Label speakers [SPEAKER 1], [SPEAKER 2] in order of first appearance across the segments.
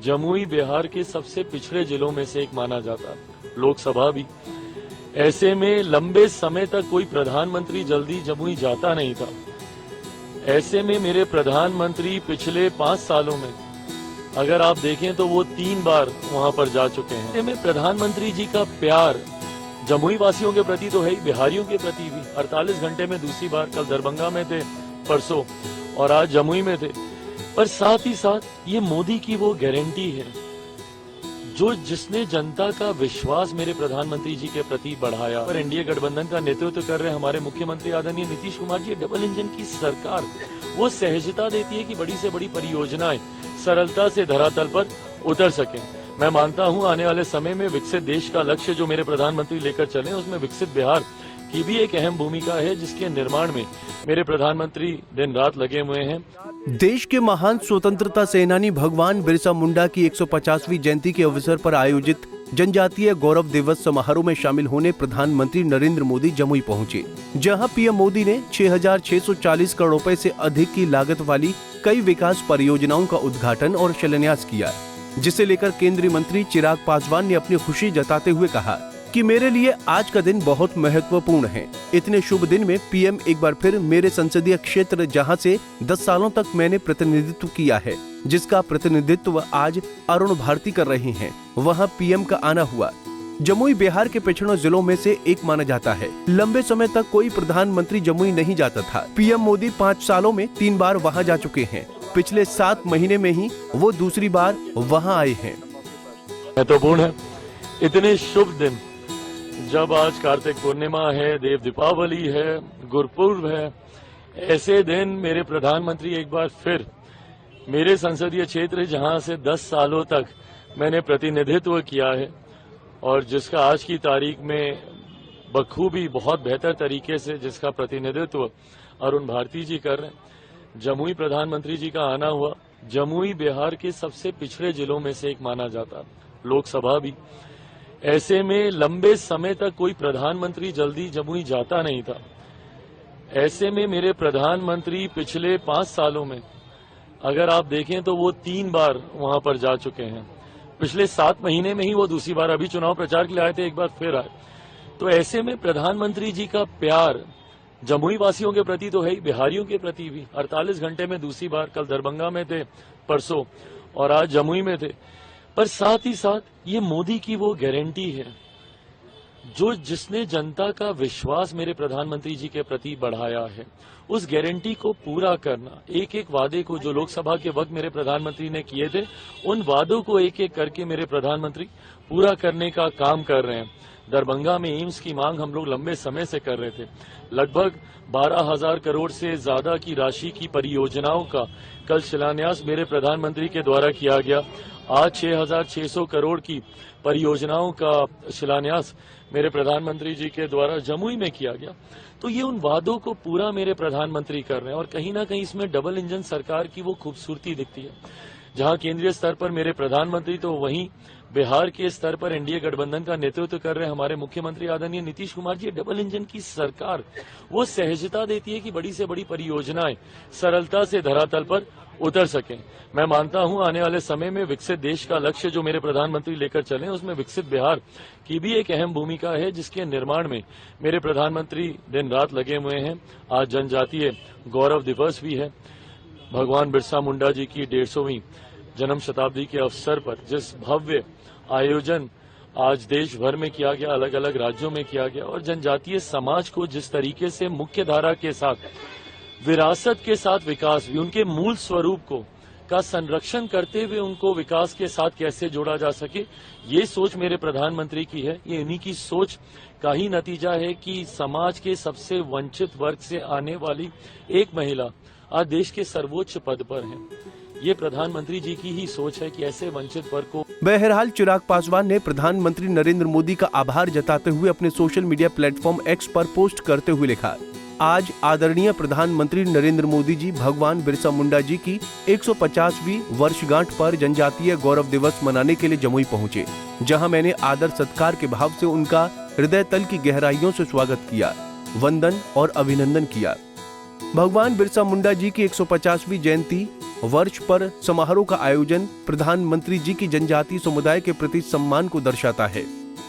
[SPEAKER 1] जमुई बिहार के सबसे पिछड़े जिलों में से एक माना जाता, लोकसभा भी। ऐसे में लंबे समय तक कोई प्रधानमंत्री जल्दी जमुई जाता नहीं था। ऐसे में मेरे प्रधानमंत्री पिछले 5 सालों में अगर आप देखें तो वो 3 बार वहां पर जा चुके हैं। ऐसे में प्रधानमंत्री जी का प्यार जमुई वासियों के प्रति तो है ही, बिहारियों के प्रति भी। 48 घंटे में दूसरी बार, कल दरभंगा में थे, परसों, और आज जमुई में थे। पर साथ ही साथ ये मोदी की वो गारंटी है जिसने जनता का विश्वास मेरे प्रधानमंत्री जी के प्रति बढ़ाया। और एनडीए गठबंधन का नेतृत्व कर रहे हमारे मुख्यमंत्री आदरणीय नीतीश कुमार जी, डबल इंजन की सरकार वो सहजता देती है कि बड़ी से बड़ी परियोजनाएं सरलता से धरातल पर उतर सकें। मैं मानता हूं आने वाले समय में विकसित देश का लक्ष्य जो मेरे प्रधानमंत्री लेकर चले, उसमें विकसित बिहार की भी एक अहम भूमिका है, जिसके निर्माण में मेरे प्रधानमंत्री दिन रात लगे हुए हैं।
[SPEAKER 2] देश के महान स्वतंत्रता सेनानी भगवान बिरसा मुंडा की 150वीं जयंती के अवसर पर आयोजित जनजातीय गौरव दिवस समारोह में शामिल होने प्रधानमंत्री नरेंद्र मोदी जमुई पहुंचे, जहां पीएम मोदी ने 6,640 करोड़ रुपए से अधिक की लागत वाली कई विकास परियोजनाओं का उद्घाटन और शिलान्यास किया, जिसे लेकर केंद्रीय मंत्री चिराग पासवान ने अपनी खुशी जताते हुए कहा कि मेरे लिए आज का दिन बहुत महत्वपूर्ण है। इतने शुभ दिन में पीएम एक बार फिर मेरे संसदीय क्षेत्र, जहां से 10 सालों तक मैंने प्रतिनिधित्व किया है, जिसका प्रतिनिधित्व आज अरुण भारती कर रहे हैं, वहां पीएम का आना हुआ। जमुई बिहार के पिछड़ों जिलों में से एक माना जाता है। लंबे समय तक कोई प्रधानमंत्री जमुई नहीं जाता था। पीएम मोदी 5 सालों में 3 बार वहां जा चुके हैं। पिछले 7 महीने में ही वो दूसरी बार वहां आए हैं।
[SPEAKER 1] महत्वपूर्ण है इतने शुभ दिन, जब आज कार्तिक पूर्णिमा है, देव दीपावली है, गुरपुर्ब है, ऐसे दिन मेरे प्रधानमंत्री एक बार फिर मेरे संसदीय क्षेत्र, जहां से 10 सालों तक मैंने प्रतिनिधित्व किया है और जिसका आज की तारीख में बखूबी बहुत बेहतर तरीके से जिसका प्रतिनिधित्व अरुण भारती जी कर रहे हैं, जमुई प्रधानमंत्री जी का आना हुआ। जमुई बिहार के सबसे पिछड़े जिलों में से एक माना जाता, लोकसभा भी। ऐसे में लंबे समय तक कोई प्रधानमंत्री जल्दी जमुई जाता नहीं था। ऐसे में मेरे प्रधानमंत्री पिछले 5 सालों में अगर आप देखें तो वो 3 बार वहां पर जा चुके हैं। पिछले 7 महीने में ही वो दूसरी बार, अभी चुनाव प्रचार के लिए आए थे, एक बार फिर आए। तो ऐसे में प्रधानमंत्री जी का प्यार जमुई वासियों के प्रति तो है ही, बिहारियों के प्रति भी। 48 घंटे में दूसरी बार, कल दरभंगा में थे, परसों, और आज जमुई में थे। पर साथ ही साथ ये मोदी की वो गारंटी है जिसने जनता का विश्वास मेरे प्रधानमंत्री जी के प्रति बढ़ाया है। उस गारंटी को पूरा करना, एक एक वादे को जो लोकसभा के वक्त मेरे प्रधानमंत्री ने किए थे, उन वादों को एक एक करके मेरे प्रधानमंत्री पूरा करने का काम कर रहे हैं। दरभंगा में एम्स की मांग हम लोग लंबे समय से कर रहे थे। लगभग 12,000 करोड़ से ज्यादा की राशि की परियोजनाओं का कल शिलान्यास मेरे प्रधानमंत्री के द्वारा किया गया। आज 6,600 करोड़ की परियोजनाओं का शिलान्यास मेरे प्रधानमंत्री जी के द्वारा जमुई में किया गया। तो ये उन वादों को पूरा मेरे प्रधानमंत्री कर रहे हैं और कहीं ना कहीं इसमें डबल इंजन सरकार की वो खूबसूरती दिखती है। जहां केंद्रीय स्तर पर मेरे प्रधानमंत्री, तो वहीं बिहार के स्तर पर एनडीए गठबंधन का नेतृत्व कर रहे हमारे मुख्यमंत्री आदरणीय नीतीश कुमार जी, डबल इंजन की सरकार वो सहजता देती है कि बड़ी से बड़ी परियोजनाएं सरलता से धरातल पर उतर सकें। मैं मानता हूं आने वाले समय में विकसित देश का लक्ष्य जो मेरे प्रधानमंत्री लेकर चले, उसमें विकसित बिहार की भी एक अहम भूमिका है, जिसके निर्माण में मेरे प्रधानमंत्री दिन रात लगे हुए हैं। आज जनजातीय गौरव दिवस भी है। भगवान बिरसा मुंडा जी की 150वीं जन्म शताब्दी के अवसर पर जिस भव्य आयोजन आज देश भर में किया गया, अलग अलग राज्यों में किया गया, और जनजातीय समाज को जिस तरीके से मुख्य धारा के साथ, विरासत के साथ विकास भी, उनके मूल स्वरूप का संरक्षण करते हुए उनको विकास के साथ कैसे जोड़ा जा सके, ये सोच मेरे प्रधानमंत्री की है। ये इन्हीं की सोच का ही नतीजा है कि समाज के सबसे वंचित वर्ग से आने वाली एक महिला आज देश के सर्वोच्च पद पर है। ये प्रधानमंत्री जी की ही सोच है कि ऐसे वंचित वर्ग को।
[SPEAKER 2] बहरहाल चिराग पासवान ने प्रधानमंत्री नरेंद्र मोदी का आभार जताते हुए अपने सोशल मीडिया प्लेटफॉर्म एक्स पर पोस्ट करते हुए लिखा, आज आदरणीय प्रधानमंत्री नरेंद्र मोदी जी भगवान बिरसा मुंडा जी की 150वीं वर्षगांठ पर जनजातीय गौरव दिवस मनाने के लिए जमुई पहुंचे, जहां मैंने आदर सत्कार के भाव से उनका हृदय तल की गहराइयों से स्वागत किया, वंदन और अभिनंदन किया। भगवान बिरसा मुंडा जी की 150वीं जयंती वर्ष पर समारोह का आयोजन प्रधानमंत्री जी की जनजातीय समुदाय के प्रति सम्मान को दर्शाता है।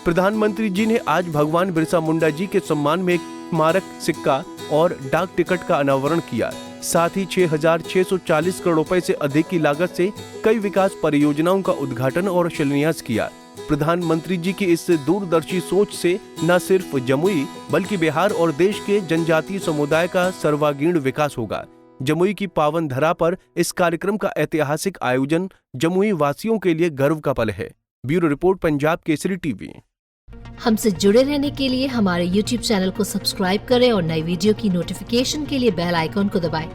[SPEAKER 2] प्रधानमंत्री जी ने आज भगवान बिरसा मुंडा जी के सम्मान में एक स्मारक सिक्का और डाक टिकट का अनावरण किया। साथ ही 6,640 करोड़ रुपए से अधिक की लागत से कई विकास परियोजनाओं का उद्घाटन और शिलान्यास किया। प्रधानमंत्री जी की इस दूरदर्शी सोच से न सिर्फ जमुई बल्कि बिहार और देश के जनजातीय समुदाय का सर्वांगीण विकास होगा। जमुई की पावन धरा पर इस कार्यक्रम का ऐतिहासिक आयोजन जमुई वासियों के लिए गर्व का पल है। Bureau report, Punjab Kesari TV.
[SPEAKER 3] हमसे जुड़े रहने के लिए हमारे YouTube चैनल को सब्सक्राइब करें और नई वीडियो की नोटिफिकेशन के लिए बेल आइकॉन को दबाएं।